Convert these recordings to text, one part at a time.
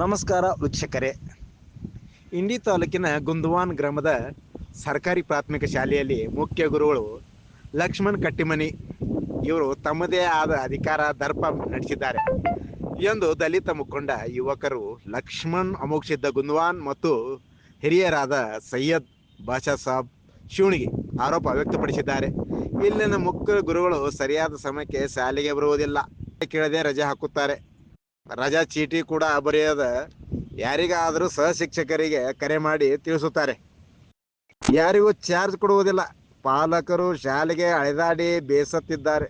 ನಮಸ್ಕಾರ ವೀಕ್ಷಕರೇ. ಇಂಡಿ ತಾಲೂಕಿನ ಗುಂದವಾನ್ ಗ್ರಾಮದ ಸರ್ಕಾರಿ ಪ್ರಾಥಮಿಕ ಶಾಲೆಯಲ್ಲಿ ಮುಖ್ಯ ಗುರುಗಳು ಲಕ್ಷ್ಮಣ್ ಕಟ್ಟಿಮನಿ ಇವರು ತಮ್ಮದೇ ಆದ ಅಧಿಕಾರ ದರ್ಪ ನಡೆಸಿದ್ದಾರೆ ಎಂದು ದಲಿತ ಮುಖಂಡ ಯುವಕರು ಲಕ್ಷ್ಮಣ್ ಅಮೋಕ್ಷಿದ್ದ ಗುಂದವಾನ್ ಮತ್ತು ಹಿರಿಯರಾದ ಸೈಯದ್ ಬಾಷಾ ಸಾಬ್ ಶಿವಣಿಗೆ ಆರೋಪ ವ್ಯಕ್ತಪಡಿಸಿದ್ದಾರೆ. ಇಲ್ಲಿನ ಮುಖ್ಯ ಗುರುಗಳು ಸರಿಯಾದ ಸಮಯಕ್ಕೆ ಶಾಲೆಗೆ ಬರುವುದಿಲ್ಲ, ಕೇಳದೆ ರಜೆ ಹಾಕುತ್ತಾರೆ. ರಜಾ ಚೀಟಿ ಕೂಡ ಬರೆಯದ ಯಾರಿಗಾದರೂ ಸಹ ಶಿಕ್ಷಕರಿಗೆ ಕರೆ ಮಾಡಿ ತಿಳಿಸುತ್ತಾರೆ. ಯಾರಿಗೂ ಚಾರ್ಜ್ ಕೊಡುವುದಿಲ್ಲ. ಪಾಲಕರು ಶಾಲೆಗೆ ಅಳೆದಾಡಿ ಬೇಸತ್ತಿದ್ದಾರೆ.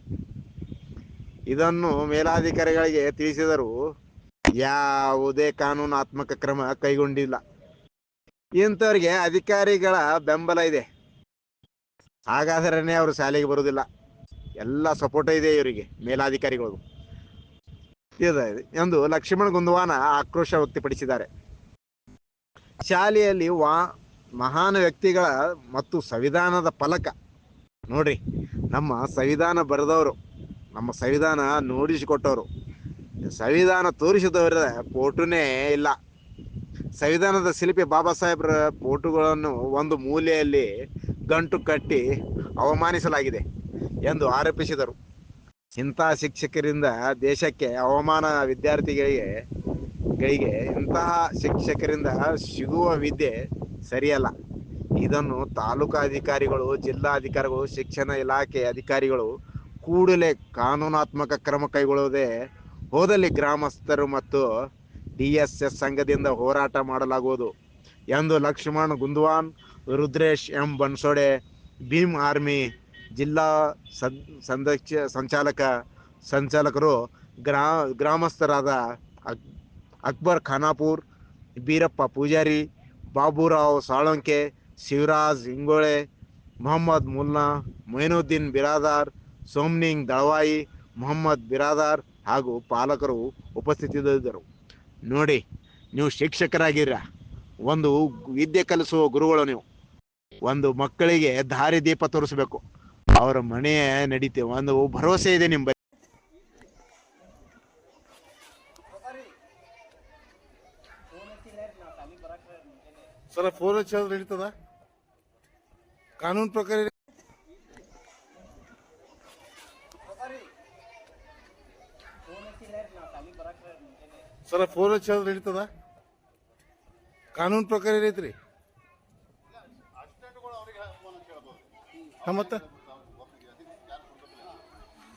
ಇದನ್ನು ಮೇಲಾಧಿಕಾರಿಗಳಿಗೆ ತಿಳಿಸಿದರೂ ಯಾವುದೇ ಕಾನೂನಾತ್ಮಕ ಕ್ರಮ ಕೈಗೊಂಡಿಲ್ಲ. ಇಂಥವ್ರಿಗೆ ಅಧಿಕಾರಿಗಳ ಬೆಂಬಲ ಇದೆ, ಹಾಗಾದರೆ ಅವರು ಶಾಲೆಗೆ ಬರುವುದಿಲ್ಲ. ಎಲ್ಲ ಸಪೋರ್ಟ್ ಇದೆ ಇವರಿಗೆ, ಮೇಲಾಧಿಕಾರಿಗಳು ಇದೆ ಎಂದು ಲಕ್ಷ್ಮಣ್ ಗುಂದವಾನ ಆಕ್ರೋಶ ವ್ಯಕ್ತಪಡಿಸಿದ್ದಾರೆ. ಶಾಲೆಯಲ್ಲಿ ಮಹಾನ್ ವ್ಯಕ್ತಿಗಳ ಮತ್ತು ಸಂವಿಧಾನದ ಫಲಕ ನೋಡ್ರಿ, ನಮ್ಮ ಸಂವಿಧಾನ ಬರೆದವರು, ನಮ್ಮ ಸಂವಿಧಾನ ನೋಡಿಸಿಕೊಟ್ಟವರು, ಸಂವಿಧಾನ ತೋರಿಸಿದವರ ಫೋಟೋನೇ ಇಲ್ಲ. ಸಂವಿಧಾನದ ಶಿಲ್ಪಿ ಬಾಬಾ ಸಾಹೇಬ್ರ ಫೋಟೋಗಳನ್ನು ಒಂದು ಮೂಲೆಯಲ್ಲಿ ಗಂಟು ಕಟ್ಟಿ ಅವಮಾನಿಸಲಾಗಿದೆ ಎಂದು ಆರೋಪಿಸಿದರು. ಇಂಥ ಶಿಕ್ಷಕರಿಂದ ದೇಶಕ್ಕೆ ಅವಮಾನ. ವಿದ್ಯಾರ್ಥಿಗಳಿಗೆ ಇಂತಹ ಶಿಕ್ಷಕರಿಂದ ಸಿಗುವ ವಿದ್ಯೆ ಸರಿಯಲ್ಲ. ಇದನ್ನು ತಾಲೂಕಾ ಅಧಿಕಾರಿಗಳು, ಜಿಲ್ಲಾಧಿಕಾರಿಗಳು, ಶಿಕ್ಷಣ ಇಲಾಖೆ ಅಧಿಕಾರಿಗಳು ಕೂಡಲೇ ಕಾನೂನಾತ್ಮಕ ಕ್ರಮ ಕೈಗೊಳ್ಳದೆ ಹೋದಲ್ಲಿ ಗ್ರಾಮಸ್ಥರು ಮತ್ತು DSS ಸಂಘದಿಂದ ಹೋರಾಟ ಮಾಡಲಾಗುವುದು ಎಂದು ಲಕ್ಷ್ಮಣ್ ಗುಂದವಾನ್, ರುದ್ರೇಶ್ ಎಂ ಬನ್ಸೋಡೆ, ಭೀಮ್ ಆರ್ಮಿ ಜಿಲ್ಲಾ ಸಂಚಾಲಕರು, ಗ್ರಾಮಸ್ಥರಾದ ಅಕ್ಬರ್ ಖಾನಾಪುರ್, ಬೀರಪ್ಪ ಪೂಜಾರಿ, ಬಾಬುರಾವ್ ಸಾಳಂಕೆ, ಶಿವರಾಜ್ ಇಂಗೋಳೆ, ಮೊಹಮ್ಮದ್ ಮುಲ್ಲಾ, ಮೊಯಿನುದ್ದೀನ್ ಬಿರಾದಾರ್, ಸೋಮ್ನಿಂಗ್ ದಳವಾಯಿ, ಮೊಹಮ್ಮದ್ ಬಿರಾದಾರ್ ಹಾಗೂ ಪಾಲಕರು ಉಪಸ್ಥಿತರಿದ್ದರು. ನೋಡಿ, ನೀವು ಶಿಕ್ಷಕರಾಗಿರ, ಒಂದು ವಿದ್ಯೆ ಕಲಿಸುವ ಗುರುಗಳು ನೀವು. ಒಂದು ಮಕ್ಕಳಿಗೆ ದಾರಿ ದೀಪ ತೋರಿಸ್ಬೇಕು, ಅವರ ಮನೆ ನಡೀತೆ, ಒಂದು ಭರವಸೆ ಇದೆ ನಿಮ್ಮ. ಸರ ಫೋನ್ ಹಚ್ಚೋದು ನಡೀತದ ಕಾನೂನು ಪ್ರಕಾರ? ಸರ ಫೋನ್ ಹಚ್ಚೋದು ನಡೀತದ ಕಾನೂನು ಪ್ರಕಾರ ಏನೈತ್ರಿ? ಮತ್ತ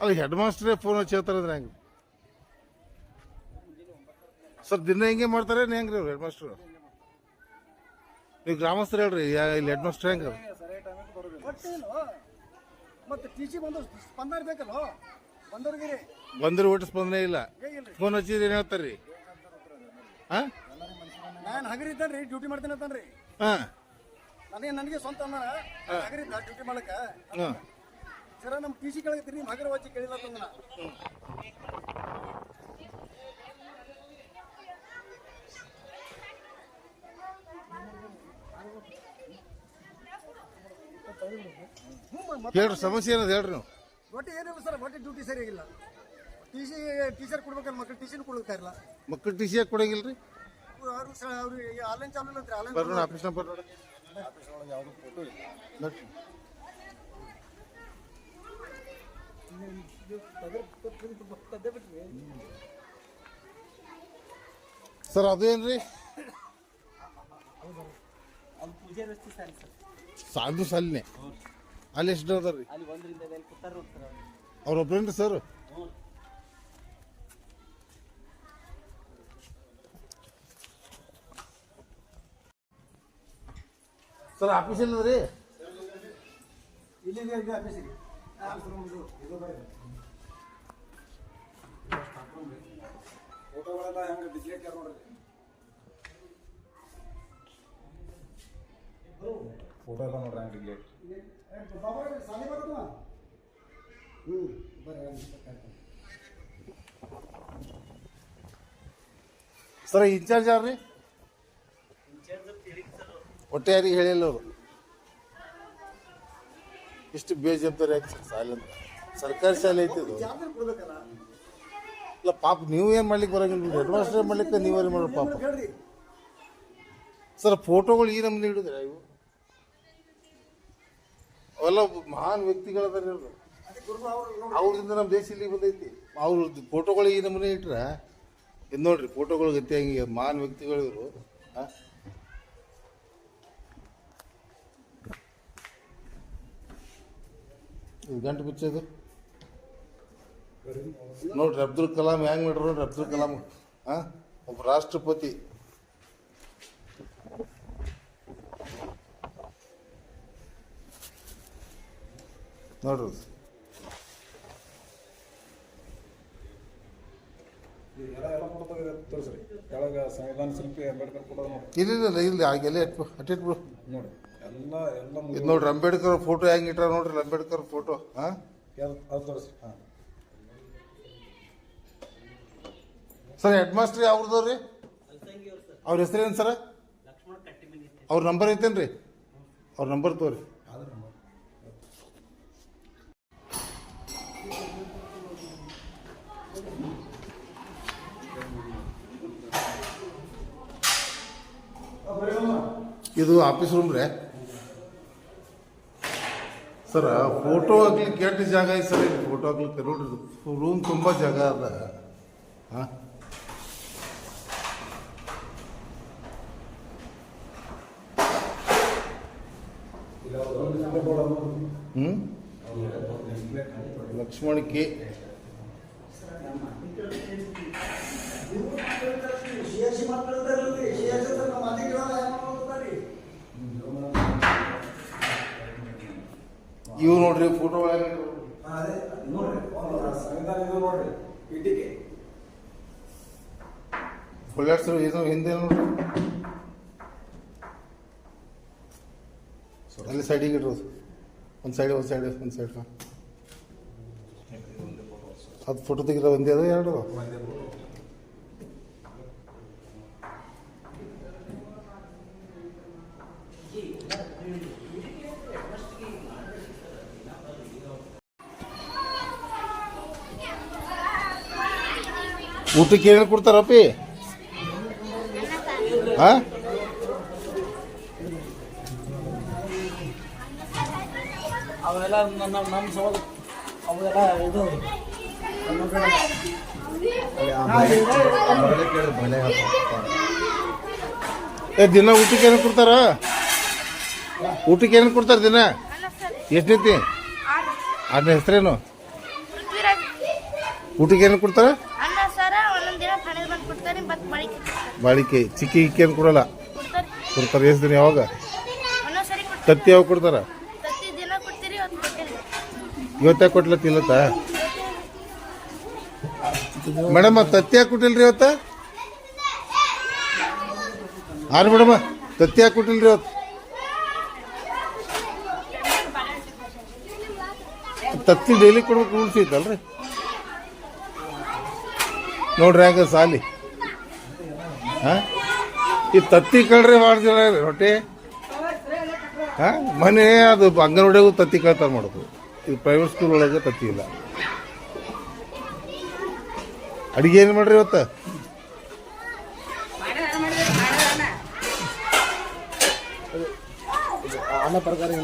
ಅಲ್ಲಿ ಹೆಡ್ ಮಾಸ್ಟರೇ ಫೋನ್ ಹಚ್ಚಿ ಹೇಳ್ತಾರಂದ್ರೆ ಹೆಂಗೆ ಸರ್? ದಿನ ಹೆಂಗೆ ಮಾಡ್ತಾರೆ ಹೆಂಗ್ರಿ ಅವ್ರು ಹೆಡ್ ಮಾಸ್ಟರ್? ನೀವು ಗ್ರಾಮಸ್ಥರು ಹೇಳ್ರಿ, ಇಲ್ಲಿ ಹೆಡ್ ಮಾಸ್ಟರ್ ಹೆಂಗ? ಬಂದ್ರೆ ಒಟ್ಟು ಸ್ಪಂದನೆ ಇಲ್ಲ. ಫೋನ್ ಹಚ್ಚಿದ್ರೆ ಏನ್ ಹೇಳ್ತಾರ್ರಿ? ನಾನು ಹಗರಿ ಇದ್ದಾನ್ರಿ, ಡ್ಯೂಟಿ ಮಾಡ್ತೇನೆ ಅಂತಾನ್ರಿ. ನನಗೆ ಸ್ವಂತ ಹಗರಿ ಡ್ಯೂಟಿ ಮಾಡಕ ಸರ ನಮ್ಮ TC ಕೇಳತ್ತೀರಿ, ನಿಮ್ಮ ಹಗರ ವಚ್ಚಿ ಕೇಳಿಲ್ಲ ತಂದನ. ಹೇಳ್ರಿ, ಸಮಸ್ಯೆ ಏನದ ಹೇಳ್ರಿ ನೀವು. ಒಟ್ಟು ಏನಿಲ್ಲ ಸರ್, ಒಟ್ಟು ಡ್ಯೂಟಿ ಸರಿಯಾಗಿಲ್ಲ. ಟೀಚರ್ ಕೊಡ್ಬೇಕಲ್ಲ, ಮಕ್ಕಳು TC ಕೊಡ್ಬೇಕಾಗಿಲ್ಲ. ಮಕ್ಕಳು TC ಯಾಕೆ ಕೊಡಂಗಿಲ್ರಿ? ಅವ್ರಿಗೆ ಆನ್ಲೈನ್ ಚಾಲು ಇಲ್ಲ. ಬರೋಣ ಆಫೀಸ್ನಾಗ ಬರೋಣ. ಸರ್ ಅದೇನ್ರಿ ಸಾಧು ಸಾಲಿನೇ ಅಲ್ಲಿ ಎಷ್ಟು ಅದಾರ್ರಿ? ಅವ್ರೊಬ್ರೇನ್ರಿ ಸರ್? ಸರ್ ಆಫೀಸ್ ಇಲ್ಲದ್ರಿ? ಇಲ್ಲಿ ಆಫೀಸಿಗೆ ಫೋಟೋಗಳೆಲ್ಲ ಹೆಂಗೆ ಡಿಸ್ಲೇಟ್ ನೋಡ್ರಿ. ಫೋಟೋ ಎಲ್ಲ ನೋಡ್ರಿ ಹೆಂಗೆ ಡಿಸ್ಲೇಟ್. ಸಾಲಿ ಬರ್ತದ. ಸರ್ ಇನ್ಚಾರ್ಜ್ ಯಾರ್ರಿ? ಒಟ್ಟೆ ಯಾರಿಗೆ ಹೇಳಿಲ್ಲ ಅವರು. ಇಷ್ಟು ಬೇಜವಾಬ್ದಾರಿ ಆಯ್ತು ಸರ್ ಶಾಲೆ ಅಂತ. ಸರ್ಕಾರಿ ಶಾಲೆ ಐತಿ ಇದು. ಇಲ್ಲ ಪಾಪ ನೀವು ಏನು ಮಾಡ್ಲಿಕ್ಕೆ ಬರೋಂಗಿಲ್ಲ ಹೆಡ್ ಮಾಸ್ಟರ್ ಮಾಡ್ಲಿಕ್ಕೆ ನೀವೇನು ಮಾಡೋ ಪಾಪ ಹೇಳ್ರಿ ಸರ್ ಫೋಟೋಗಳು ಈ ನಮ್ಗೆ ಹಿಡಿದ್ರೆ ಇವು ಅವೆಲ್ಲ ಮಹಾನ್ ವ್ಯಕ್ತಿಗಳದಾರ ಇವರು ಅವ್ರಿಂದ ನಮ್ಮ ದೇಶ ಇಲ್ಲಿ ಬಂದೈತಿ ಅವ್ರದ್ದು ಫೋಟೋಗಳು ಈ ನಮ್ಮನೆ ಇಟ್ರೆ ಇದು ನೋಡ್ರಿ ಫೋಟೋಗಳು ಗತಿ ಹಂಗೆ ಮಹಾನ್ ವ್ಯಕ್ತಿಗಳು ಇವರು ಇದು ಗಂಟು ಬಿಚ್ಚೋದು ನೋಡ್ರಿ ಅಬ್ದುಲ್ ಕಲಾಂ ಹೆಂಗ್ ಮಾಡ್ರಿ ನೋಡ್ರಿ ಅಬ್ದುಲ್ ಕಲಾಂ ಒಬ್ಬ ರಾಷ್ಟ್ರಪತಿ ನೋಡ್ರಿ ಸಂವಿಧಾನ ಶಿಲ್ಪಿ ಅಂಬೇಡ್ಕರ್ ಫೋಟೋ ಇಲ್ಲ ಇಲ್ಲ ಹಾಗೆಲ್ಲ ಅಟ್ಟಿಟ್ಬಿಡು ನೋಡಿ ಎಲ್ಲ ಇದು ನೋಡ್ರಿ ಅಂಬೇಡ್ಕರ್ ಫೋಟೋ ಹೆಂಗೆ ಇಟ್ರ ನೋಡ್ರಿ ಅಂಬೇಡ್ಕರ್ ಫೋಟೋ ಅದು ತೋರಿಸ್ರಿ ಹಾಂ ಸರ್ ಹೆಡ್ ಮಾಸ್ಟ್ರಿ ಅವ್ರದವ್ರಿ ಅವ್ರ ಹೆಸರೇನು ಸರ ಅವ್ರ ನಂಬರ್ ಐತೇನ್ರಿ ಅವ್ರ ನಂಬರ್ ತೋರಿ ಇದು ಆಫೀಸ್ ರೂಮ್ ರೀ ಸರ್ ಫೋಟೋ ಹಾಕ್ಲಿಕ್ಕೆ ಎಷ್ಟು ಜಾಗ ಐತೆ ಸರ್ ಇಲ್ಲಿ ಫೋಟೋ ಹಾಕ್ಲಿಕ್ಕೆ ನೋಡ್ರಿ ರೂಮ್ ತುಂಬ ಜಾಗ ಅದ ಹಾಂ ಲಕ್ಷ್ಮಣ್ ಕೆ ಇವು ನೋಡ್ರಿ ಫೋಟೋ ಒಳಗೆ ಸಂವಿಧಾನ ಇದು ನೋಡ್ರಿ ಇಟ್ಟಿಗೆ ಬುಲೆಟ್ಸ್ ಇದು ಹಿಂದೆ ನೋಡ್ರಿ ಅಲ್ಲಿ ಸೈಡಿಗೆ ಇಡ್ರೋದು ಒಂದು ಸೈಡ್ ಅದು ಫೋಟೋ ತೆಗಿದ ಒಂದೇ ಅದ ಎರಡು ಊಟಕ್ಕೆ ಏನು ಕೊಡ್ತಾರಪ್ಪಿ ಹಾಂ ಅವೆಲ್ಲ ನಮ್ಮ ಸವಾಲು ಅವೆಲ್ಲ ಇದು ದಿನ ಊಟಕ್ಕೆ ಏನು ಕೊಡ್ತಾರ ದಿನ ಎಷ್ಟು ನಿಂತಿ ಅದನ್ನ ಹೆಸರೇನು ಊಟಕ್ಕೆ ಏನು ಕೊಡ್ತಾರ ಬಾಳಿಕೆ ಚಿಕ್ಕಿ ಇಕ್ಕಿ ಏನು ಕೊಡಲ್ಲ ಕೊಡ್ತಾರೆ ಎಷ್ಟು ದಿನ ಯಾವಾಗ ತತ್ತಿ ಯಾವಾಗ ಕೊಡ್ತಾರ ಇವತ್ತ ಕೊಟ್ಲತ್ತಿಲ್ಲತ್ತ ಮೇಡಮ್ ತತ್ತಿ ಯಾಕೆ ಕೊಟ್ಟಿಲ್ರಿ ಇವತ್ತ ಮೇಡಮ್ ತತ್ತಿ ಯಾಕೆ ಕೊಟ್ಟಿಲ್ರಿ ಇವತ್ತು ತತ್ತಿ ಡೈಲಿ ಕೊಡ್ಬೇಕು ರೂಲ್ಸ್ ಐತಲ್ರಿ ನೋಡ್ರಿ ಹಂಗ ಸಾಲಿ ಈ ತತ್ತಿ ಕಳ್ರಿ ಮಾಡ್ದಿಲ್ಲ ಹೊಟ್ಟೆ ಮನೆ ಅದು ಅಂಗನವಾಡಿಯಾಗೂ ತತ್ತಿ ಕಳ್ತಾರ ಮಾಡೋದು ಇದು ಪ್ರೈವೇಟ್ ಸ್ಕೂಲ್ ಒಳಗೆ ತತ್ತಿ ಇಲ್ಲ ಅಡಿಗೆ ಏನು ಮಾಡ್ರಿ ಇವತ್ತು ಅನ್ನ ತರಕಾರಿ